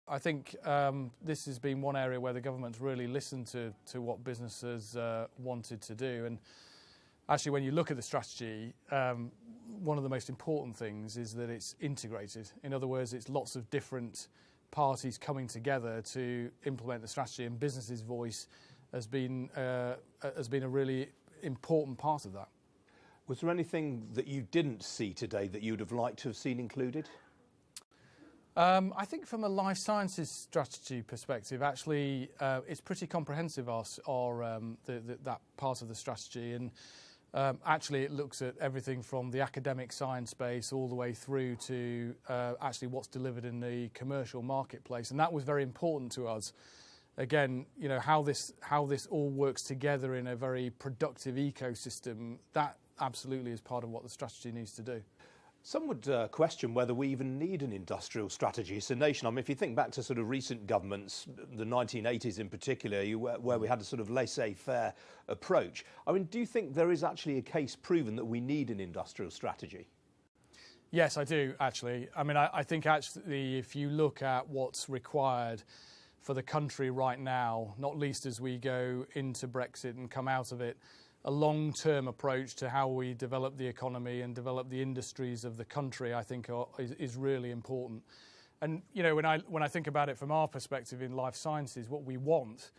I think this has been one area where the government's really listened to what businesses wanted to do. And actually, when you look at the strategy, one of the most important things is that it's integrated. In other words, it's lots of different parties coming together to implement the strategy, and businesses' voice has been a really important part of that. Was there anything that you didn't see today that you'd have liked to have seen included? I think from a life sciences strategy perspective, actually, it's pretty comprehensive, that part of the strategy. And actually, it looks at everything from the academic science base all the way through to actually what's delivered in the commercial marketplace. And that was very important to us. Again, how this all works together in a very productive ecosystem, that absolutely is part of what the strategy needs to do. Some would question whether we even need an industrial strategy as a nation. I mean, if you think back to sort of recent governments, the 1980s in particular, where we had a sort of laissez-faire approach. I mean, do you think there is actually a case proven that we need an industrial strategy? Yes, I do, actually. I mean, I think actually if you look at what's required for the country right now, not least as we go into Brexit and come out of it, a long-term approach to how we develop the economy and develop the industries of the country, I think, is really important. And when I think about it from our perspective in life sciences, what we want,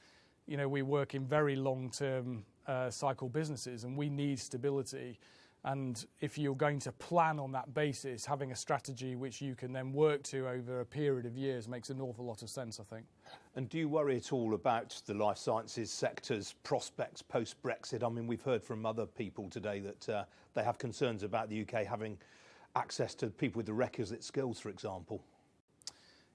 we work in very long-term cycle businesses, and we need stability. And if you're going to plan on that basis, having a strategy which you can then work to over a period of years makes an awful lot of sense, I think. And do you worry at all about the life sciences sector's prospects post-Brexit? I mean, we've heard from other people today that they have concerns about the UK having access to people with the requisite skills, for example.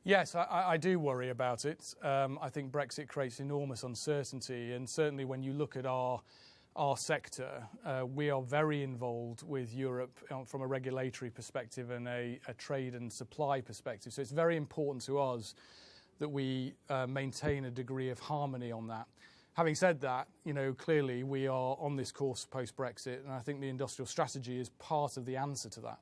Yes, I do worry about it. I think Brexit creates enormous uncertainty, and certainly when you look at our sector, we are very involved with Europe from a regulatory perspective and a trade and supply perspective. So it's very important to us that we maintain a degree of harmony on that. Having said that, clearly we are on this course post-Brexit, and I think the industrial strategy is part of the answer to that.